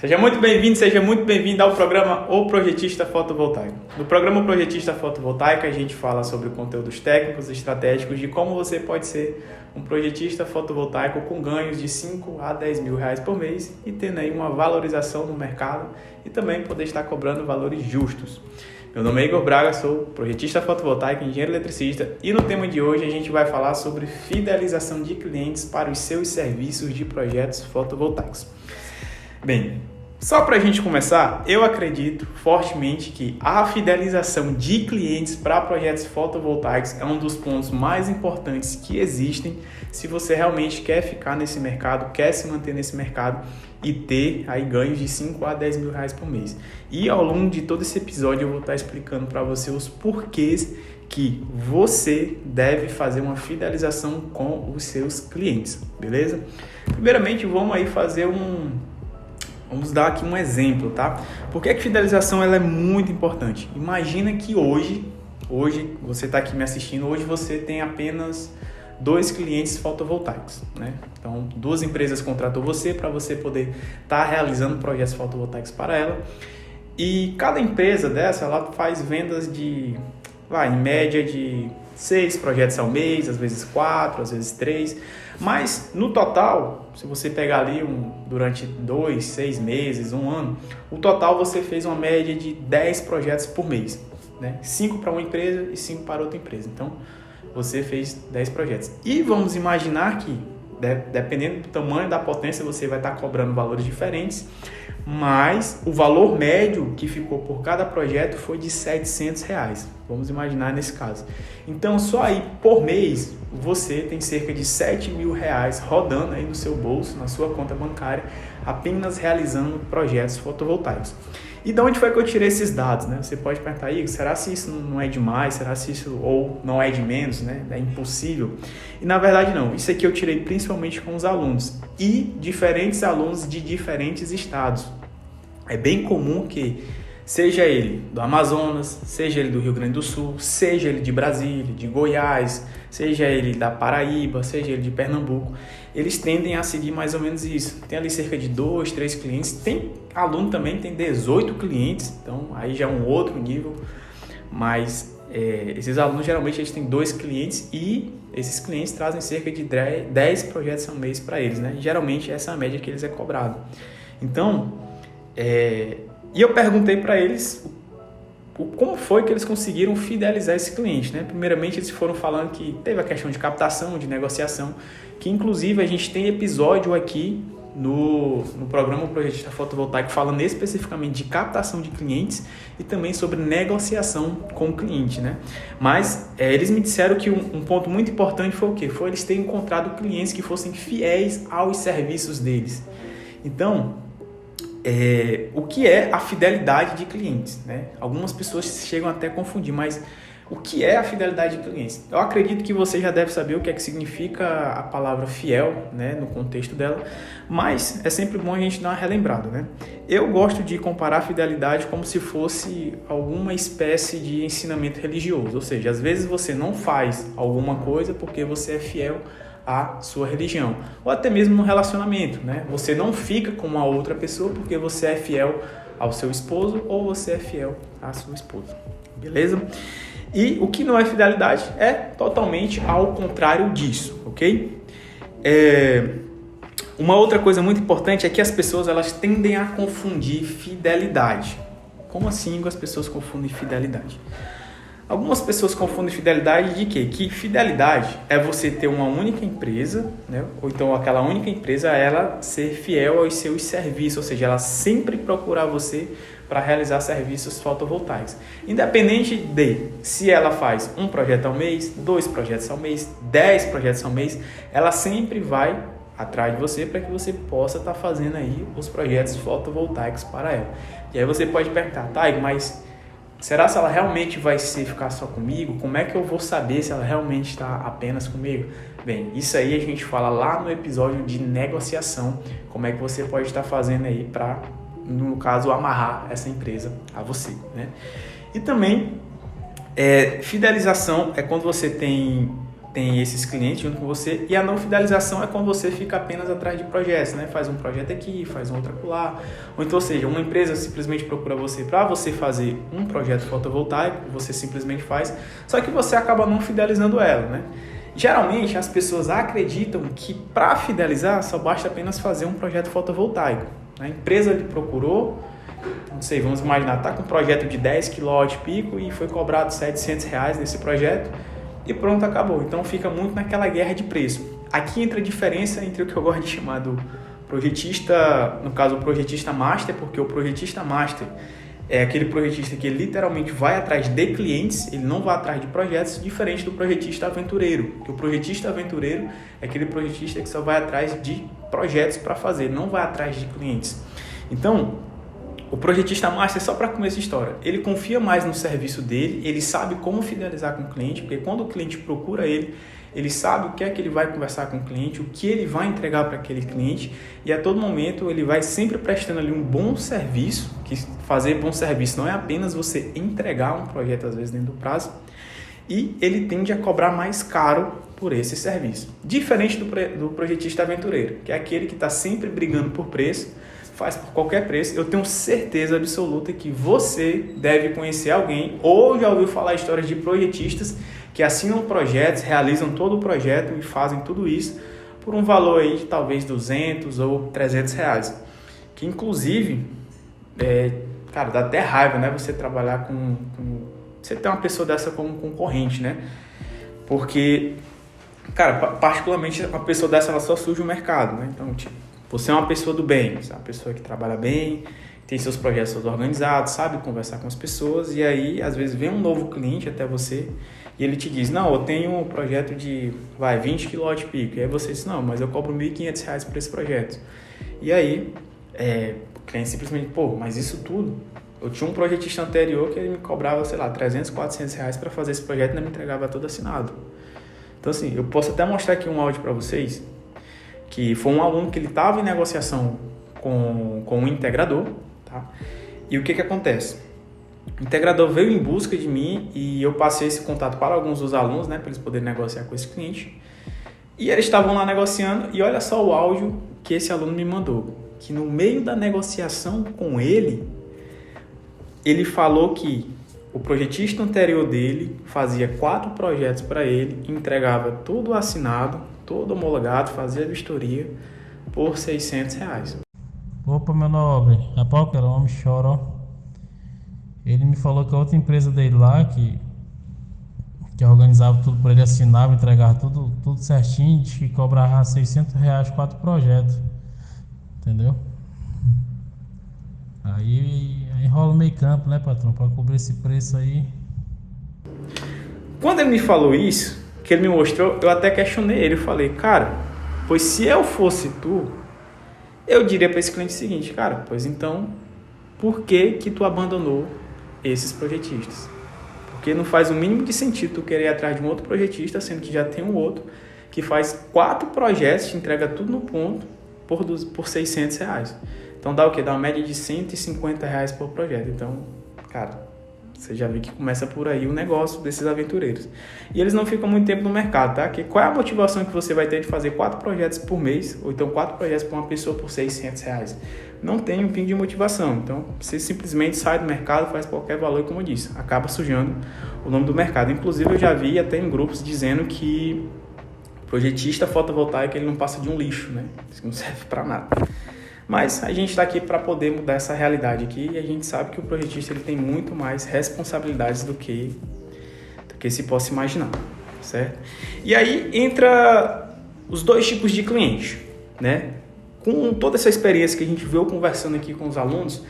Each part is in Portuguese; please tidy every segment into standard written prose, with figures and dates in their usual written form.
Seja muito bem-vindo, seja muito bem-vindo ao programa O Projetista Fotovoltaico. No programa O Projetista Fotovoltaico, a gente fala sobre conteúdos técnicos e estratégicos de como você pode ser um projetista fotovoltaico com ganhos de 5 a 10 mil reais por mês e tendo aí uma valorização no mercado e também poder estar cobrando valores justos. Meu nome é Igor Braga, sou projetista fotovoltaico, engenheiro eletricista e no tema de hoje a gente vai falar sobre fidelização de clientes para os seus serviços de projetos fotovoltaicos. Bem, só para a gente começar, eu acredito fortemente que a fidelização de clientes para projetos fotovoltaicos é um dos pontos mais importantes que existem se você realmente quer ficar nesse mercado, quer se manter nesse mercado e ter aí ganhos de 5 a 10 mil reais por mês. E ao longo de todo esse episódio eu vou estar explicando para você os porquês que você deve fazer uma fidelização com os seus clientes, beleza? Primeiramente, vamos aí fazer Vamos dar aqui um exemplo, tá? Por que a fidelização ela é muito importante? Imagina que hoje você está aqui me assistindo, hoje você tem apenas 2 clientes fotovoltaicos, né? Então, 2 empresas contratou você para você poder estar realizando projetos fotovoltaicos para ela. E cada empresa dessa, ela faz vendas em média de 6 projetos ao mês, às vezes 4, às vezes 3. Mas no total, se você pegar ali durante 2, 6 meses, 1 ano, o total você fez uma média de 10 projetos por mês, né? 5 para uma empresa e 5 para outra empresa. Então, você fez 10 projetos. E vamos imaginar que, dependendo do tamanho da potência, você vai estar cobrando valores diferentes, mas o valor médio que ficou por cada projeto foi de R$700. Vamos imaginar nesse caso. Então, só aí por mês, você tem cerca de R$7 mil rodando aí no seu bolso, na sua conta bancária, apenas realizando projetos fotovoltaicos. E de onde foi que eu tirei esses dados, né? Você pode perguntar, Igor, será se isso não é demais? Será se isso ou não é de menos, né? É impossível? E na verdade não. Isso aqui eu tirei principalmente com os alunos e diferentes alunos de diferentes estados. É bem comum que seja ele do Amazonas, seja ele do Rio Grande do Sul, seja ele de Brasília, de Goiás, seja ele da Paraíba, seja ele de Pernambuco, eles tendem a seguir mais ou menos isso. Tem ali cerca de 2, 3 clientes, tem aluno também que tem 18 clientes, então aí já é um outro nível, mas esses alunos geralmente eles têm 2 clientes e esses clientes trazem cerca de 10 projetos ao mês para eles, né? Geralmente essa é a média que eles é cobrado. Então, e eu perguntei para eles como foi que eles conseguiram fidelizar esse cliente, né? Primeiramente, eles foram falando que teve a questão de captação, de negociação, que inclusive a gente tem episódio aqui no programa Projetista Fotovoltaico falando especificamente de captação de clientes e também sobre negociação com o cliente, né? Mas eles me disseram que um ponto muito importante foi o quê? Foi eles terem encontrado clientes que fossem fiéis aos serviços deles. Então, o que é a fidelidade de clientes, né? Algumas pessoas chegam até a confundir, mas o que é a fidelidade de clientes? Eu acredito que você já deve saber o que é que significa a palavra fiel, né, no contexto dela, mas é sempre bom a gente dar uma relembrada, né? Eu gosto de comparar a fidelidade como se fosse alguma espécie de ensinamento religioso, ou seja, às vezes você não faz alguma coisa porque você é fiel à sua religião, ou até mesmo no relacionamento, né? Você não fica com uma outra pessoa porque você é fiel ao seu esposo ou você é fiel à sua esposa, beleza? E o que não é fidelidade é totalmente ao contrário disso, ok? Uma outra coisa muito importante é que as pessoas elas tendem a confundir fidelidade. Como assim as pessoas confundem fidelidade? Algumas pessoas confundem fidelidade de quê? Que fidelidade é você ter uma única empresa, né? Ou então aquela única empresa ela ser fiel aos seus serviços, ou seja, ela sempre procurar você para realizar serviços fotovoltaicos. Independente de se ela faz um projeto ao mês, 2 projetos ao mês, 10 projetos ao mês, ela sempre vai atrás de você para que você possa estar fazendo aí os projetos fotovoltaicos para ela. E aí você pode perguntar, tá, mas será se ela realmente vai ficar só comigo? Como é que eu vou saber se ela realmente está apenas comigo? Bem, isso aí a gente fala lá no episódio de negociação, como é que você pode estar fazendo aí para, no caso, amarrar essa empresa a você, né? E também, fidelização é quando você tem tem esses clientes junto com você, e a não fidelização é quando você fica apenas atrás de projetos, né? Faz um projeto aqui, faz um outro acolá, ou então, ou seja, uma empresa simplesmente procura você para você fazer um projeto fotovoltaico, você simplesmente faz, só que você acaba não fidelizando ela, né? Geralmente as pessoas acreditam que para fidelizar só basta apenas fazer um projeto fotovoltaico. A empresa lhe procurou, não sei, vamos imaginar, está com um projeto de 10 kW e foi cobrado R$700 nesse projeto e pronto, acabou. Então fica muito naquela guerra de preço. Aqui entra a diferença entre o que eu gosto de chamar do projetista, no caso o projetista master, porque o projetista master é aquele projetista que ele literalmente vai atrás de clientes, ele não vai atrás de projetos, diferente do projetista aventureiro. Que o projetista aventureiro é aquele projetista que só vai atrás de projetos para fazer, não vai atrás de clientes. Então, o projetista master, só para começar a história, ele confia mais no serviço dele, ele sabe como fidelizar com o cliente, porque quando o cliente procura ele, ele sabe o que é que ele vai conversar com o cliente, o que ele vai entregar para aquele cliente, e a todo momento ele vai sempre prestando ali um bom serviço, que fazer bom serviço não é apenas você entregar um projeto às vezes dentro do prazo, e ele tende a cobrar mais caro por esse serviço. Diferente do projetista aventureiro, que é aquele que está sempre brigando por preço, faz por qualquer preço. Eu tenho certeza absoluta que você deve conhecer alguém ou já ouviu falar histórias de projetistas que assinam projetos, realizam todo o projeto e fazem tudo isso por um valor aí de talvez R$200 ou R$300. Que inclusive, cara, dá até raiva, né? Você trabalhar com... Você ter uma pessoa dessa como concorrente, né? Porque, cara, particularmente uma pessoa dessa ela só surge no mercado, né? Então, tipo, você é uma pessoa do bem, você é uma pessoa que trabalha bem, tem seus projetos todos organizados, sabe conversar com as pessoas, e aí às vezes vem um novo cliente até você e ele te diz, não, eu tenho um projeto de 20 kW, e aí você diz, não, mas eu cobro R$1.500 por esse projeto. E aí o cliente simplesmente, mas isso tudo? Eu tinha um projetista anterior que ele me cobrava, sei lá, R$300, R$400 para fazer esse projeto e ainda me entregava todo assinado. Então assim, eu posso até mostrar aqui um áudio para vocês, que foi um aluno que ele estava em negociação com um integrador, tá? E o que acontece? O integrador veio em busca de mim e eu passei esse contato para alguns dos alunos, né, para eles poderem negociar com esse cliente. E eles estavam lá negociando e olha só o áudio que esse aluno me mandou, que no meio da negociação com ele falou que o projetista anterior dele fazia 4 projetos para ele, entregava tudo assinado, todo homologado, fazia a vistoria por R$600. Opa, meu nobre, rapaz, que era um homem chora, ó. Ele me falou que a outra empresa dele lá, que organizava tudo por ele, assinava, entregava tudo certinho, que cobrava R$600 4 projetos, entendeu? Aí rola meio campo, né, patrão, para cobrir esse preço aí. Quando ele me falou isso, que ele me mostrou, eu até questionei ele, eu falei, cara, pois se eu fosse tu, eu diria para esse cliente o seguinte, cara, pois então, por que tu abandonou esses projetistas? Porque não faz o mínimo de sentido tu querer ir atrás de um outro projetista, sendo que já tem um outro que faz 4 projetos, te entrega tudo no ponto por R$600. Então dá o quê? Dá uma média de R$150 por projeto. Então, cara, você já viu que começa por aí o negócio desses aventureiros. E eles não ficam muito tempo no mercado, tá? Qual é a motivação que você vai ter de fazer 4 projetos por mês, ou então 4 projetos para uma pessoa por R$600? Não tem um pingo de motivação. Então, você simplesmente sai do mercado, faz qualquer valor e, como eu disse, acaba sujando o nome do mercado. Inclusive, eu já vi até em grupos dizendo que projetista fotovoltaico ele não passa de um lixo, né? Isso não serve para nada. Mas a gente está aqui para poder mudar essa realidade aqui e a gente sabe que o projetista ele tem muito mais responsabilidades do que se possa imaginar, certo? E aí entra os 2 tipos de cliente, né? Com toda essa experiência que a gente veio conversando aqui com os alunos,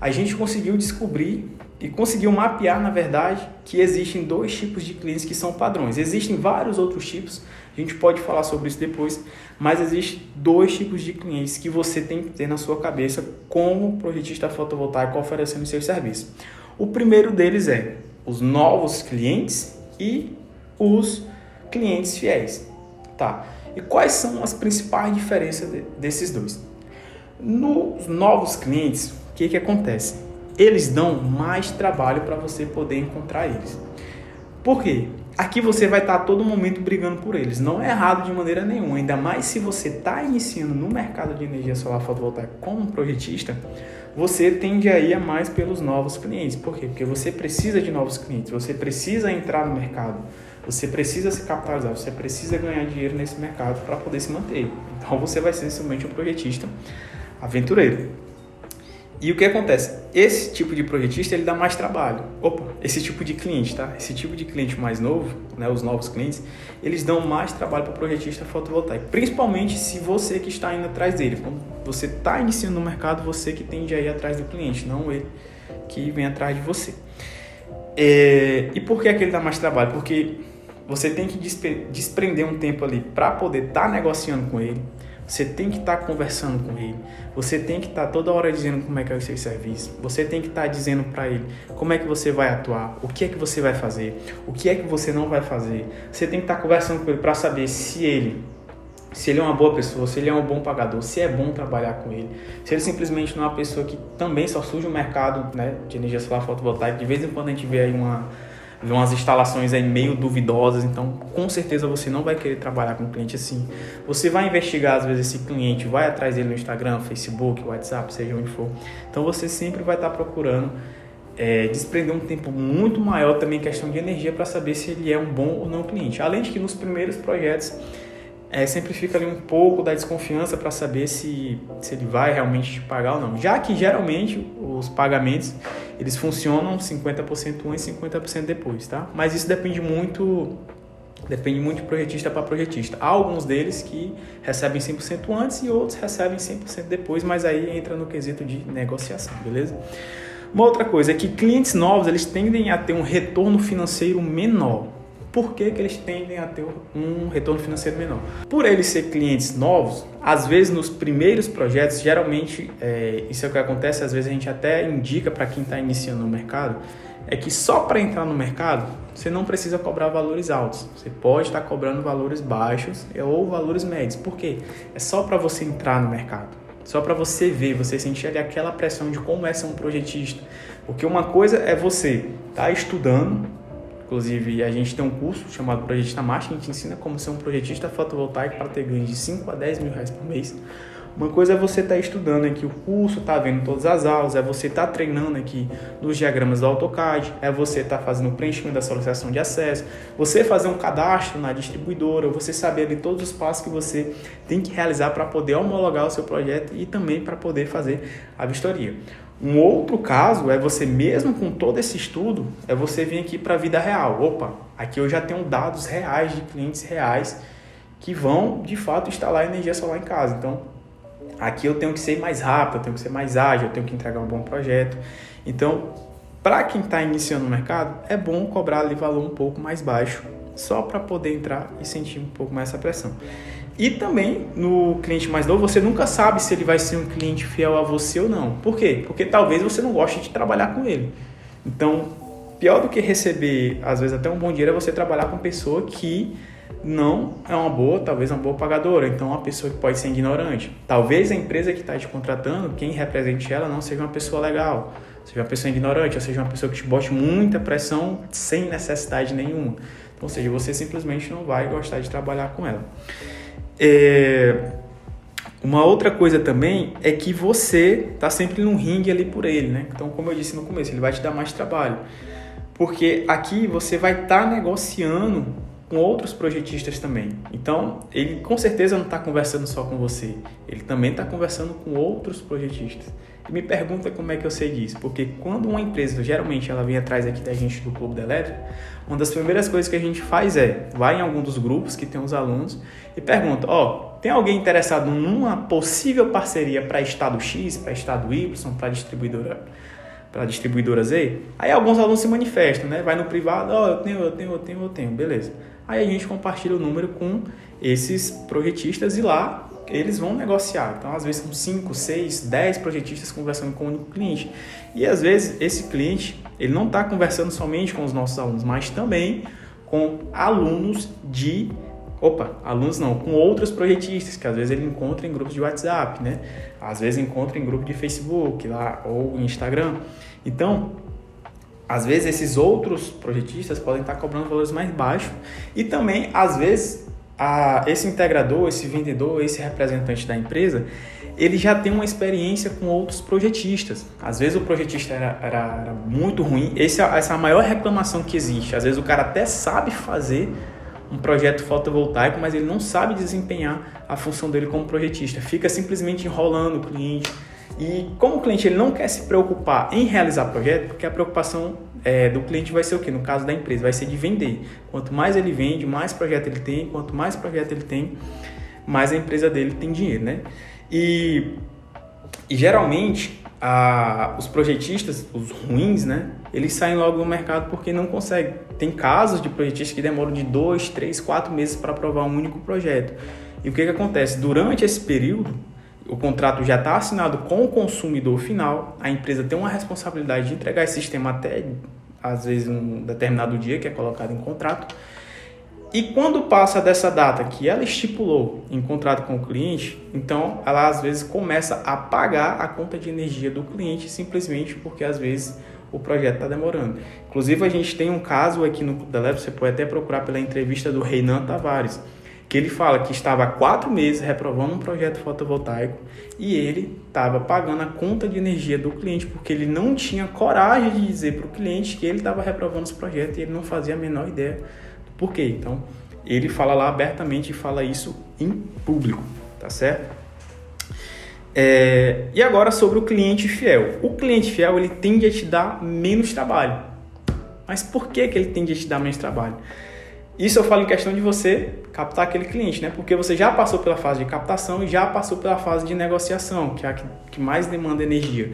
a gente conseguiu descobrir e conseguiu mapear, na verdade, que existem 2 tipos de clientes que são padrões. Existem vários outros tipos, a gente pode falar sobre isso depois, mas existem 2 tipos de clientes que você tem que ter na sua cabeça como projetista fotovoltaico oferecendo seus serviços. O primeiro deles é os novos clientes e os clientes fiéis, tá? E quais são as principais diferenças desses 2? Nos novos clientes, o que acontece? Eles dão mais trabalho para você poder encontrar eles. Por quê? aqui você vai estar a todo momento brigando por eles. Não é errado de maneira nenhuma, ainda mais se você está iniciando no mercado de energia solar fotovoltaica como um projetista, você tende a ir mais pelos novos clientes. Por quê? Porque você precisa de novos clientes, você precisa entrar no mercado, você precisa se capitalizar, você precisa ganhar dinheiro nesse mercado para poder se manter. Então você vai ser somente um projetista aventureiro. E o que acontece? Esse tipo de projetista, ele dá mais trabalho. Esse tipo de cliente, tá? Esse tipo de cliente mais novo, né, os novos clientes, eles dão mais trabalho para o projetista fotovoltaico. Principalmente se você que está indo atrás dele. Quando você está iniciando no mercado, você que tende a ir atrás do cliente, não ele que vem atrás de você. E por que ele dá mais trabalho? Porque você tem que desprender um tempo ali para poder estar negociando com ele. Você tem que estar conversando com ele, você tem que estar toda hora dizendo como é que é o seu serviço, você tem que estar dizendo para ele como é que você vai atuar, o que é que você vai fazer, o que é que você não vai fazer. Você tem que estar conversando com ele para saber se ele é uma boa pessoa, se ele é um bom pagador, se é bom trabalhar com ele, se ele simplesmente não é uma pessoa que também só surge o mercado, né, de energia solar fotovoltaica. De vez em quando a gente vê aí umas instalações aí meio duvidosas, então com certeza você não vai querer trabalhar com um cliente assim. Você vai investigar às vezes esse cliente, vai atrás dele no Instagram, Facebook, WhatsApp, seja onde for. Então você sempre vai estar procurando desprender um tempo muito maior também em questão de energia para saber se ele é um bom ou não cliente. Além de que nos primeiros projetos sempre fica ali um pouco da desconfiança para saber se ele vai realmente te pagar ou não. Já que geralmente os pagamentos eles funcionam 50% antes e 50% depois, tá? Mas isso depende muito de projetista para projetista. Há alguns deles que recebem 100% antes e outros recebem 100% depois, mas aí entra no quesito de negociação, beleza? Uma outra coisa é que clientes novos eles tendem a ter um retorno financeiro menor. Por que eles tendem a ter um retorno financeiro menor? Por eles ser clientes novos, às vezes nos primeiros projetos, geralmente isso é o que acontece, às vezes a gente até indica para quem está iniciando no mercado, é que só para entrar no mercado, você não precisa cobrar valores altos. Você pode estar cobrando valores baixos ou valores médios. Por quê? É só para você entrar no mercado. Só para você ver, você sentir ali aquela pressão de como é ser um projetista. Porque uma coisa é você estar estudando. Inclusive, a gente tem um curso chamado Projetista Master, que a gente ensina como ser um projetista fotovoltaico para ter ganho de 5 a 10 mil reais por mês. Uma coisa é você estar estudando aqui o curso, estar vendo todas as aulas, é você estar treinando aqui nos diagramas do AutoCAD, é você estar fazendo o preenchimento da solicitação de acesso, você fazer um cadastro na distribuidora, você saber ali todos os passos que você tem que realizar para poder homologar o seu projeto e também para poder fazer a vistoria. Um outro caso é você, mesmo com todo esse estudo, é você vir aqui para a vida real. Aqui eu já tenho dados reais de clientes reais que vão, de fato, instalar energia solar em casa. Então, aqui eu tenho que ser mais rápido, eu tenho que ser mais ágil, eu tenho que entregar um bom projeto. Então, para quem está iniciando no mercado, é bom cobrar ali valor um pouco mais baixo, só para poder entrar e sentir um pouco mais essa pressão. E também, no cliente mais novo, você nunca sabe se ele vai ser um cliente fiel a você ou não. Por quê? Porque talvez você não goste de trabalhar com ele. Então, pior do que receber, às vezes, até um bom dinheiro, é você trabalhar com pessoa que não é uma boa, talvez uma boa pagadora. Então, uma pessoa que pode ser ignorante. Talvez a empresa que está te contratando, quem represente ela, não seja uma pessoa legal, seja uma pessoa ignorante, ou seja uma pessoa que te bote muita pressão sem necessidade nenhuma. Então, ou seja, você simplesmente não vai gostar de trabalhar com ela. Uma outra coisa também é que você está sempre num ringue ali por ele, né? Então, como eu disse no começo, ele vai te dar mais trabalho. Porque aqui você vai estar negociando com outros projetistas também. Então, ele com certeza não está conversando só com você. Ele também está conversando com outros projetistas. E me pergunta como é que eu sei disso. Porque quando uma empresa, geralmente, ela vem atrás aqui da gente do Clube da Elétrica, uma das primeiras coisas que a gente faz vai em algum dos grupos que tem os alunos e pergunta, tem alguém interessado numa possível parceria para estado X, para estado Y, para distribuidora Z? Aí alguns alunos se manifestam, né? Vai no privado, eu tenho, beleza. Aí a gente compartilha o número com esses projetistas e lá eles vão negociar. Então, às vezes, são 5, 6, 10 projetistas conversando com o único cliente. E, às vezes, esse cliente ele não está conversando somente com os nossos alunos, mas também com alunos com outros projetistas, que às vezes ele encontra em grupos de WhatsApp, né? Às vezes encontra em grupo de Facebook lá, ou Instagram. Então, às vezes esses outros projetistas podem estar cobrando valores mais baixos e também, às vezes, esse integrador, esse vendedor, esse representante da empresa, ele já tem uma experiência com outros projetistas. Às vezes o projetista era muito ruim, essa é a maior reclamação que existe. Às vezes o cara até sabe fazer um projeto fotovoltaico, mas ele não sabe desempenhar a função dele como projetista. Fica simplesmente enrolando o cliente. E como o cliente ele não quer se preocupar em realizar projeto, porque a preocupação do cliente vai ser o quê? No caso da empresa, vai ser de vender. Quanto mais ele vende, mais projeto ele tem. Quanto mais projeto ele tem, mais a empresa dele tem dinheiro, né? E geralmente, os projetistas, os ruins, né? Eles saem logo do mercado porque não conseguem. Tem casos de projetistas que demoram de 2, 3, 4 meses para aprovar um único projeto. E o que acontece? Durante esse período, o contrato já está assinado com o consumidor final, a empresa tem uma responsabilidade de entregar esse sistema até, às vezes, um determinado dia que é colocado em contrato. E quando passa dessa data que ela estipulou em contrato com o cliente, então ela às vezes começa a pagar a conta de energia do cliente simplesmente porque às vezes o projeto está demorando. Inclusive a gente tem um caso aqui no Clube da Leve, você pode até procurar pela entrevista do Reinan Tavares, que ele fala que estava há 4 meses reprovando um projeto fotovoltaico e ele estava pagando a conta de energia do cliente porque ele não tinha coragem de dizer para o cliente que ele estava reprovando esse projeto e ele não fazia a menor ideia do porquê. Então, ele fala lá abertamente e fala isso em público, tá certo? E agora sobre o cliente fiel. O cliente fiel ele tende a te dar menos trabalho. Mas por que ele tende a te dar menos trabalho? Isso eu falo em questão de você captar aquele cliente, né? Porque você já passou pela fase de captação e já passou pela fase de negociação, que é a que mais demanda energia.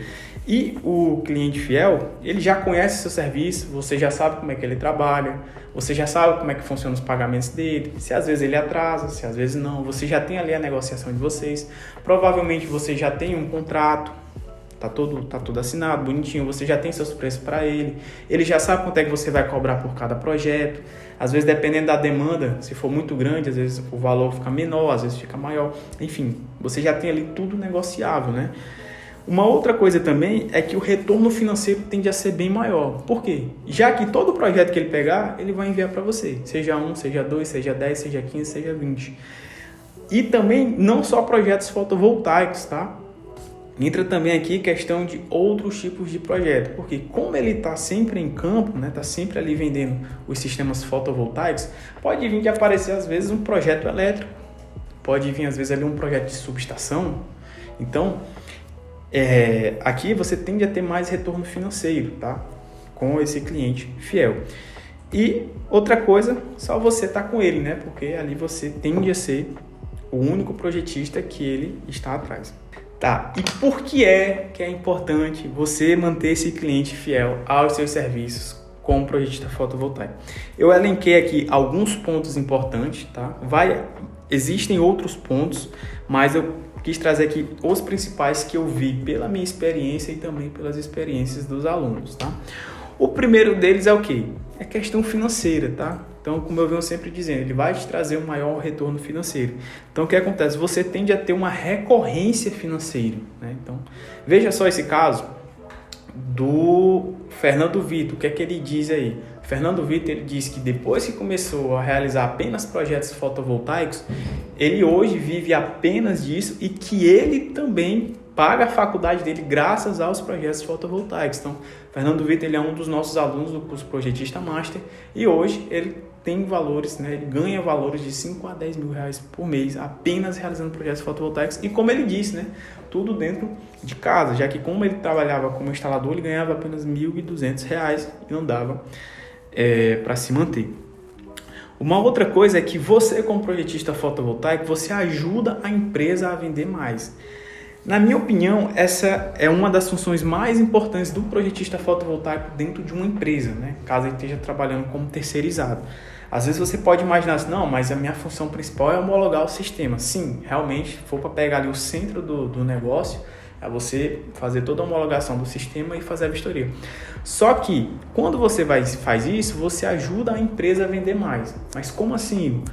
E o cliente fiel, ele já conhece seu serviço, você já sabe como é que ele trabalha, você já sabe como é que funcionam os pagamentos dele, se às vezes ele atrasa, se às vezes não, você já tem ali a negociação de vocês, provavelmente você já tem um contrato, tá tudo assinado, bonitinho, você já tem seus preços para ele já sabe quanto é que você vai cobrar por cada projeto. Às vezes, dependendo da demanda, se for muito grande, às vezes o valor fica menor, às vezes fica maior. Enfim, você já tem ali tudo negociável, né? Uma outra coisa também é que o retorno financeiro tende a ser bem maior. Por quê? Já que todo projeto que ele pegar, ele vai enviar para você. Seja 1, seja 2, seja 10, seja 15, seja 20. E também não só projetos fotovoltaicos, tá? Entra também aqui questão de outros tipos de projeto, porque como ele está sempre em campo, né, está sempre ali vendendo os sistemas fotovoltaicos, pode vir que aparecer às vezes um projeto elétrico, pode vir às vezes ali um projeto de subestação. Então, aqui você tende a ter mais retorno financeiro, tá? Com esse cliente fiel. E outra coisa, só você tá com ele, né? Porque ali você tende a ser o único projetista que ele está atrás. Tá, e por que é importante você manter esse cliente fiel aos seus serviços como projetista fotovoltaico? Eu elenquei aqui alguns pontos importantes, tá? Existem outros pontos, mas eu quis trazer aqui os principais que eu vi pela minha experiência e também pelas experiências dos alunos, tá? O primeiro deles é o quê? É questão financeira, tá? Então, como eu venho sempre dizendo, ele vai te trazer um maior retorno financeiro. Então, o que acontece? Você tende a ter uma recorrência financeira, né? Então, veja só esse caso do Fernando Vitor. O que é que ele diz aí? Fernando Vitor, ele diz que depois que começou a realizar apenas projetos fotovoltaicos, ele hoje vive apenas disso e que ele também paga a faculdade dele graças aos projetos fotovoltaicos. Então, Fernando Vitor, ele é um dos nossos alunos do curso Projetista Master e hoje ele tem valores, né? Ele ganha valores de 5 a 10 mil reais por mês apenas realizando projetos fotovoltaicos e, como ele disse, né? Tudo dentro de casa, já que como ele trabalhava como instalador, ele ganhava apenas R$ 1.200 e não dava para se manter. Uma outra coisa é que você, como projetista fotovoltaico, você ajuda a empresa a vender mais. Na minha opinião, essa é uma das funções mais importantes do projetista fotovoltaico dentro de uma empresa, né? Caso ele esteja trabalhando como terceirizado. Às vezes você pode imaginar assim, não, mas a minha função principal é homologar o sistema. Sim, realmente, se for para pegar ali o centro do negócio, é você fazer toda a homologação do sistema e fazer a vistoria. Só que, quando você faz isso, você ajuda a empresa a vender mais. Mas como assim?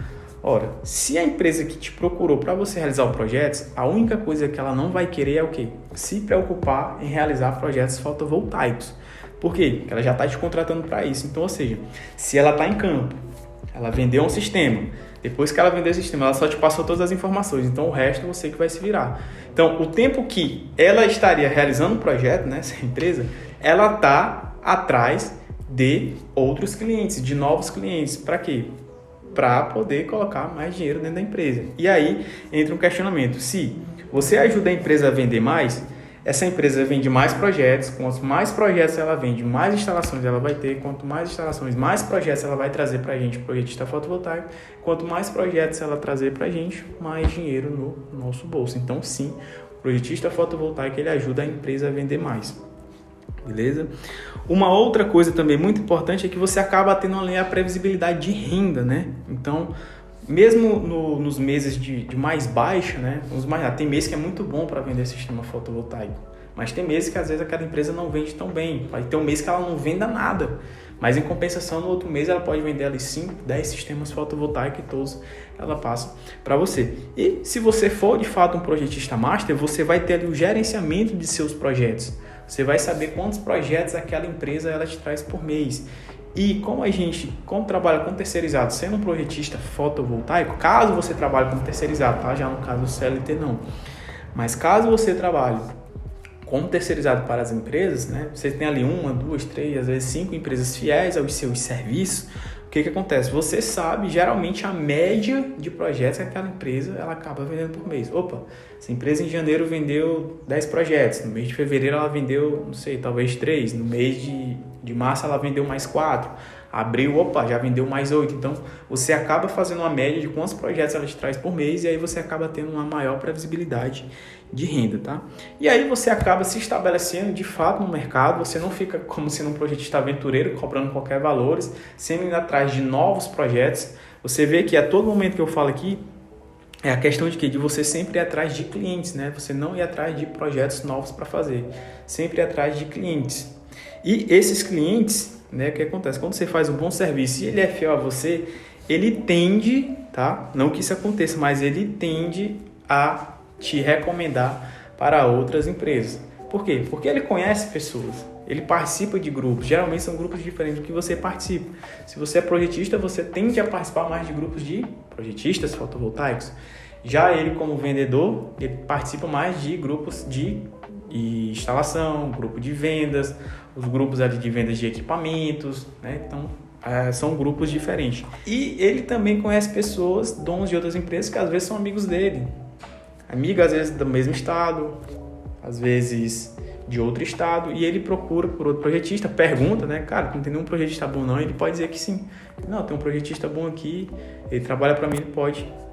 Ora, se a empresa que te procurou para você realizar o projeto, a única coisa que ela não vai querer é o quê? Se preocupar em realizar projetos fotovoltaicos. Por quê? Porque ela já está te contratando para isso. Então, ou seja, se ela está em campo, ela vendeu um sistema, depois que ela vendeu o sistema, ela só te passou todas as informações, então o resto você que vai se virar. Então, o tempo que ela estaria realizando o projeto, né, essa empresa, ela está atrás de outros clientes, de novos clientes. Para quê? Para poder colocar mais dinheiro dentro da empresa. E aí entra um questionamento. Se você ajuda a empresa a vender mais, essa empresa vende mais projetos. Quanto mais projetos ela vende, mais instalações ela vai ter. Quanto mais instalações, mais projetos ela vai trazer para a gente, projetista fotovoltaico. Quanto mais projetos ela trazer para a gente, mais dinheiro no nosso bolso. Então, sim, o projetista fotovoltaico ele ajuda a empresa a vender mais. Beleza? Uma outra coisa também muito importante é que você acaba tendo a previsibilidade de renda, né? Então, mesmo nos meses de mais baixa, né? Tem mês que é muito bom para vender sistema fotovoltaico, mas tem meses que às vezes aquela empresa não vende tão bem. Vai ter um mês que ela não venda nada, mas em compensação no outro mês ela pode vender ali 5, 10 sistemas fotovoltaicos e todos ela passa para você. E se você for de fato um projetista master, você vai ter ali o gerenciamento de seus projetos. Você vai saber quantos projetos aquela empresa ela te traz por mês. E como trabalha com terceirizado, sendo um projetista fotovoltaico, caso você trabalhe com terceirizado, tá? Já no caso do CLT não. Mas caso você trabalhe como terceirizado para as empresas, né? Você tem ali 1, 2, 3, às vezes 5 empresas fiéis aos seus serviços. O que acontece? Você sabe geralmente a média de projetos que aquela empresa ela acaba vendendo por mês. Opa, essa empresa em janeiro vendeu 10 projetos, no mês de fevereiro ela vendeu, não sei, talvez 3, no mês de março ela vendeu mais 4, abril, já vendeu mais 8. Então, você acaba fazendo uma média de quantos projetos ela te traz por mês e aí você acaba tendo uma maior previsibilidade de renda, tá? E aí você acaba se estabelecendo de fato no mercado, você não fica como sendo um projetista aventureiro, cobrando qualquer valores, sempre indo atrás de novos projetos. Você vê que a todo momento que eu falo aqui, é a questão de você sempre ir atrás de clientes, né? Você não ir atrás de projetos novos para fazer, sempre ir atrás de clientes. E esses clientes, né, o que acontece? Quando você faz um bom serviço e ele é fiel a você, ele tende, tá? Não que isso aconteça, mas ele tende a te recomendar para outras empresas. Por quê? Porque ele conhece pessoas, ele participa de grupos, geralmente são grupos diferentes do que você participa. Se você é projetista, você tende a participar mais de grupos de projetistas fotovoltaicos. Já ele, como vendedor, ele participa mais de grupos de instalação, grupo de vendas, os grupos ali de vendas de equipamentos, né? Então, são grupos diferentes. E ele também conhece pessoas, donos de outras empresas, que às vezes são amigos dele. Amigos, às vezes, do mesmo estado, às vezes de outro estado, e ele procura por outro projetista, pergunta, né? Cara, não tem nenhum projetista bom não? Ele pode dizer que sim. Não, tem um projetista bom aqui, ele trabalha para mim,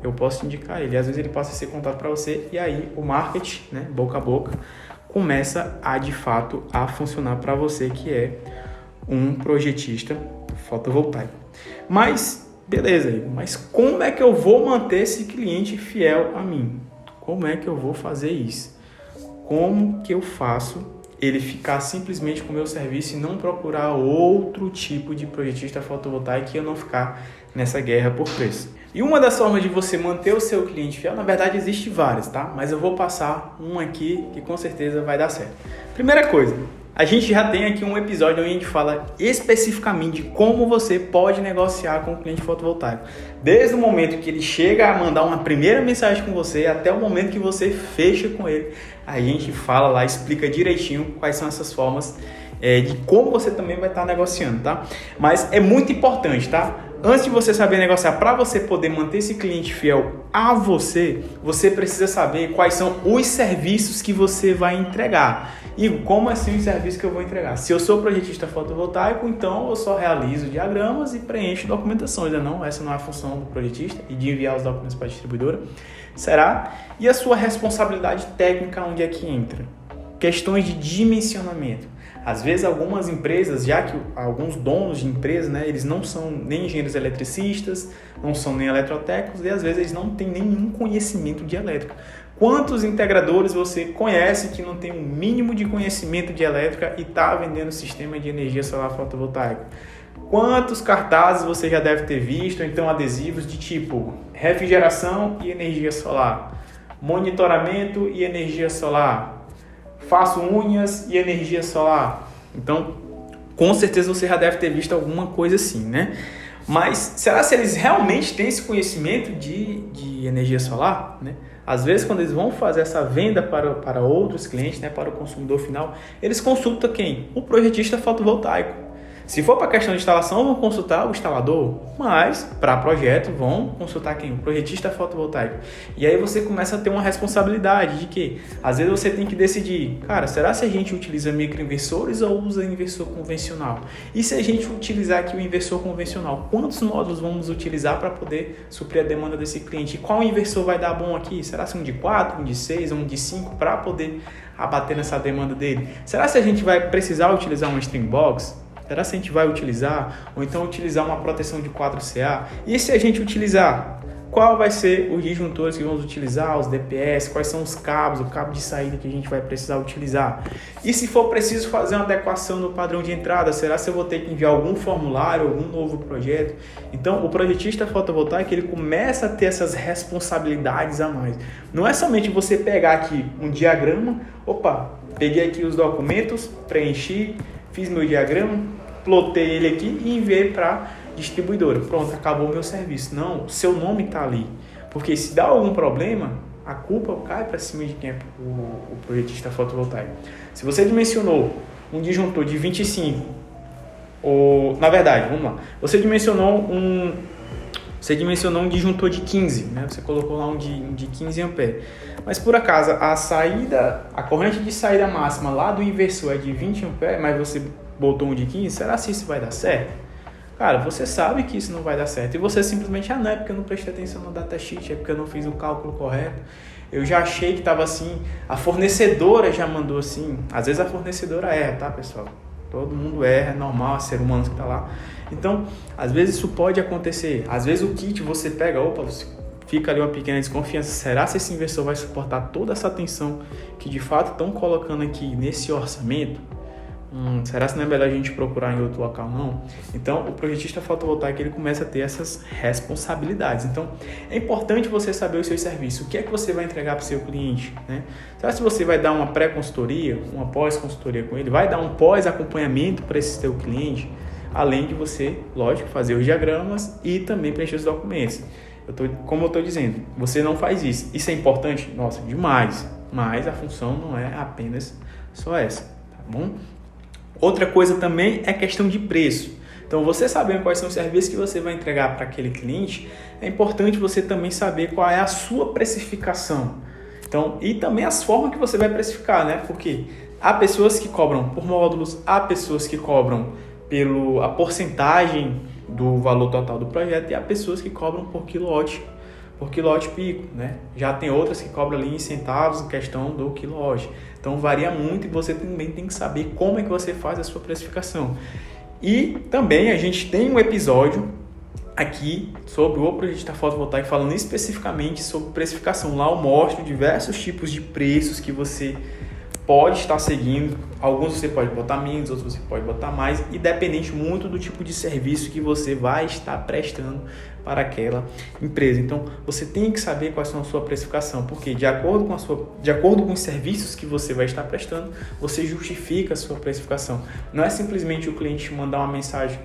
eu posso te indicar ele. Às vezes ele passa a ser contato para você, e aí o marketing, né, boca a boca, começa de fato a funcionar para você que é um projetista fotovoltaico. Mas, beleza, mas como é que eu vou manter esse cliente fiel a mim? Como é que eu vou fazer isso? Como que eu faço ele ficar simplesmente com o meu serviço e não procurar outro tipo de projetista fotovoltaico e eu não ficar nessa guerra por preço? E uma das formas de você manter o seu cliente fiel, na verdade existe várias, tá? Mas eu vou passar um aqui que com certeza vai dar certo. Primeira coisa, a gente já tem aqui um episódio onde a gente fala especificamente de como você pode negociar com o cliente fotovoltaico. Desde o momento que ele chega a mandar uma primeira mensagem com você até o momento que você fecha com ele, a gente fala lá, explica direitinho quais são essas formas de como você também vai estar negociando, tá? Mas é muito importante, tá? Antes de você saber negociar, para você poder manter esse cliente fiel a você, você precisa saber quais são os serviços que você vai entregar. E como assim os serviços que eu vou entregar? Se eu sou projetista fotovoltaico, então eu só realizo diagramas e preencho documentações. Não, essa não é a função do projetista e de enviar os documentos para a distribuidora. Será? E a sua responsabilidade técnica, onde é que entra? Questões de dimensionamento. Às vezes algumas empresas, já que alguns donos de empresas, né, eles não são nem engenheiros eletricistas, não são nem eletrotécnicos e às vezes eles não têm nenhum conhecimento de elétrica. Quantos integradores você conhece que não tem um mínimo de conhecimento de elétrica e está vendendo sistema de energia solar fotovoltaica? Quantos cartazes você já deve ter visto, ou então adesivos de tipo refrigeração e energia solar, monitoramento e energia solar, faço unhas e energia solar. Então, Com certeza você já deve ter visto alguma coisa assim, né? Mas será que eles realmente têm esse conhecimento de energia solar, né? Às vezes, quando eles vão fazer essa venda para outros clientes, né, para o consumidor final, eles consultam quem? O projetista fotovoltaico. Se for para a questão de instalação, vão consultar o instalador, mas para projeto vão consultar quem? O projetista fotovoltaico. E aí você começa a ter uma responsabilidade de que, às vezes você tem que decidir, cara, será se a gente utiliza microinversores ou usa inversor convencional? E se a gente utilizar aqui o inversor convencional, quantos módulos vamos utilizar para poder suprir a demanda desse cliente? E qual inversor vai dar bom aqui? Será se um de 4, um de 6, um de 5 para poder abater nessa demanda dele? Será se a gente vai precisar utilizar uma string box? Será se a gente vai utilizar, ou então utilizar uma proteção de 4CA? E se a gente utilizar, qual vai ser os disjuntores que vamos utilizar, os DPS, quais são os cabos, o cabo de saída que a gente vai precisar utilizar? E se for preciso fazer uma adequação no padrão de entrada, será se eu vou ter que enviar algum formulário, algum novo projeto? Então, o projetista fotovoltaico, ele começa a ter essas responsabilidades a mais. Não é somente você pegar aqui um diagrama, peguei aqui os documentos, preenchi, fiz meu diagrama, plotei ele aqui e enviei para distribuidora. Pronto, acabou o meu serviço. Não, o seu nome está ali. Porque se dá algum problema, a culpa cai para cima de quem é o projetista fotovoltaico. Se você dimensionou um disjuntor de 25, na verdade, vamos lá, você dimensionou um disjuntor de 15, né? Você colocou lá um de 15 amperes. Mas por acaso a corrente de saída máxima lá do inversor é de 20 amperes, mas você botou um de 15, será que isso vai dar certo? Cara, você sabe que isso não vai dar certo. E você simplesmente, não é porque eu não prestei atenção no datasheet, é porque eu não fiz o cálculo correto. Eu já achei que estava assim, a fornecedora já mandou assim. Às vezes a fornecedora erra, tá, pessoal? Todo mundo erra, é normal, é ser humano que está lá. Então, às vezes isso pode acontecer. Às vezes o kit você pega, você fica ali uma pequena desconfiança. Será que esse inversor vai suportar toda essa tensão que de fato estão colocando aqui nesse orçamento? Será que não é melhor a gente procurar em outro local? Não. Então, o projetista fotovoltaico ele começa a ter essas responsabilidades. Então, é importante você saber os seus serviços. O que é que você vai entregar para o seu cliente, né? Será que você vai dar uma pré-consultoria, uma pós-consultoria com ele? Vai dar um pós-acompanhamento para esse seu cliente? Além de você, lógico, fazer os diagramas e também preencher os documentos. Como eu estou dizendo, você não faz isso. Isso é importante? Nossa, demais. Mas a função não é apenas só essa, tá bom? Outra coisa também é questão de preço. Então, você sabendo quais são os serviços que você vai entregar para aquele cliente, é importante você também saber qual é a sua precificação. Então, e também as formas que você vai precificar, né? Porque há pessoas que cobram por módulos, há pessoas que cobram pela porcentagem do valor total do projeto e há pessoas que cobram por quilowatt pico, né? Já tem outras que cobram ali em centavos em questão do quilowatt. Então varia muito e você também tem que saber como é que você faz a sua precificação. E também a gente tem um episódio aqui sobre o projetista fotovoltaico falando especificamente sobre precificação. Lá eu mostro diversos tipos de preços que você pode estar seguindo. Alguns você pode botar menos, outros você pode botar mais, independente muito do tipo de serviço que você vai estar prestando para aquela empresa. Então, você tem que saber quais são a sua precificação, porque de acordo com os serviços que você vai estar prestando, você justifica a sua precificação. Não é simplesmente o cliente te mandar uma mensagem,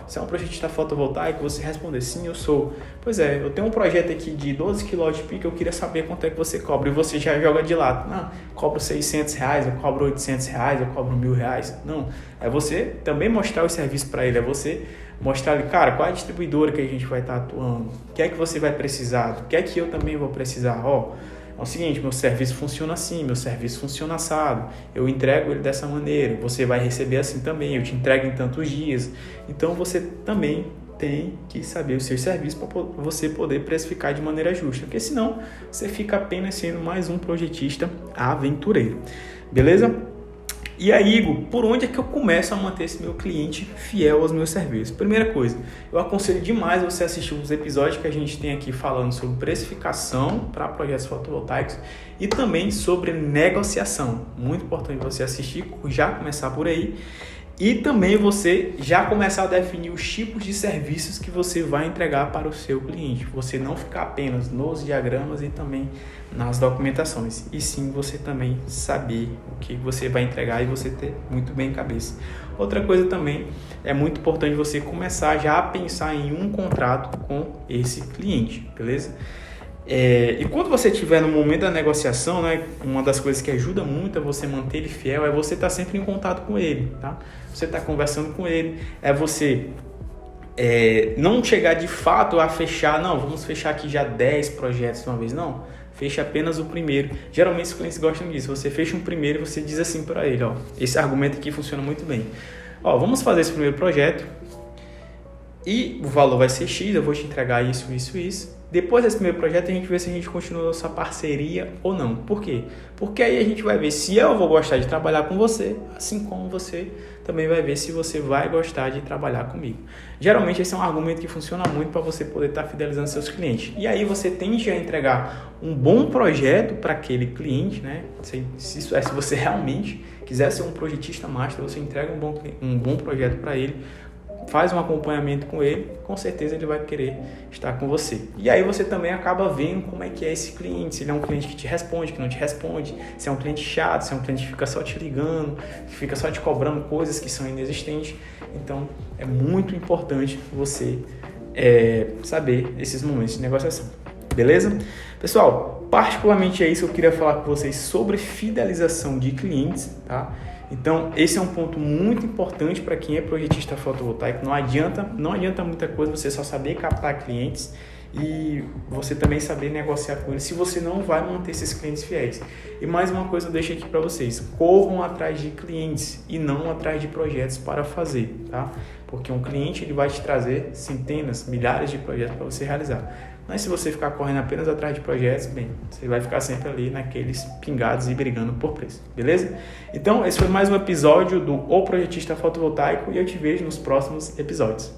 você é um projetista fotovoltaico, você responder, sim, eu sou. Pois é, eu tenho um projeto aqui de 12 kWp, eu queria saber quanto é que você cobra, e você já joga de lado. Não, cobro R$600, eu cobro R$800, eu cobro R$1.000. Não, é você também mostrar o serviço para ele, é você mostrar ali, cara, qual é a distribuidora que a gente vai estar atuando, o que é que você vai precisar, o que é que eu também vou precisar. É o seguinte, meu serviço funciona assim, meu serviço funciona assado, eu entrego ele dessa maneira, você vai receber assim também, eu te entrego em tantos dias. Então você também tem que saber os seus serviços para você poder precificar de maneira justa, porque senão você fica apenas sendo mais um projetista aventureiro, beleza? E aí, Igor, por onde é que eu começo a manter esse meu cliente fiel aos meus serviços? Primeira coisa, eu aconselho demais você assistir os episódios que a gente tem aqui falando sobre precificação para projetos fotovoltaicos e também sobre negociação. Muito importante você assistir, já começar por aí. E também você já começar a definir os tipos de serviços que você vai entregar para o seu cliente. Você não ficar apenas nos diagramas e também nas documentações. E sim você também saber o que você vai entregar e você ter muito bem em cabeça. Outra coisa também, é muito importante você começar já a pensar em um contrato com esse cliente, beleza? E quando você estiver no momento da negociação, né, uma das coisas que ajuda muito a você manter ele fiel é você estar sempre em contato com ele, tá? Você está conversando com ele, você não chegar de fato a fechar, não, vamos fechar aqui já 10 projetos de uma vez, não. Fecha apenas o primeiro. Geralmente os clientes gostam disso. Você fecha um primeiro e você diz assim para ele, ó, esse argumento aqui funciona muito bem. Ó, vamos fazer esse primeiro projeto e o valor vai ser X, eu vou te entregar isso, isso, isso. Depois desse primeiro projeto a gente vê se a gente continua essa parceria ou não. Por quê? Porque aí a gente vai ver se eu vou gostar de trabalhar com você, assim como você também vai ver se você vai gostar de trabalhar comigo. Geralmente esse é um argumento que funciona muito para você poder estar fidelizando seus clientes. E aí você tende a entregar um bom projeto para aquele cliente, né? Se você realmente quiser ser um projetista master, você entrega um bom projeto para ele, faz um acompanhamento com ele, com certeza ele vai querer estar com você. E aí você também acaba vendo como é que é esse cliente, se ele é um cliente que te responde, que não te responde, se é um cliente chato, se é um cliente que fica só te ligando, que fica só te cobrando coisas que são inexistentes. Então é muito importante você saber esses momentos de negociação. Beleza? Pessoal, particularmente é isso que eu queria falar com vocês sobre fidelização de clientes, tá? Então, esse é um ponto muito importante para quem é projetista fotovoltaico. Não adianta muita coisa você só saber captar clientes e você também saber negociar com eles se você não vai manter esses clientes fiéis. E mais uma coisa eu deixo aqui para vocês: corram atrás de clientes e não atrás de projetos para fazer, tá? Porque um cliente ele vai te trazer centenas, milhares de projetos para você realizar. Mas se você ficar correndo apenas atrás de projetos, bem, você vai ficar sempre ali naqueles pingados e brigando por preço, beleza? Então, esse foi mais um episódio do O Projetista Fotovoltaico e eu te vejo nos próximos episódios.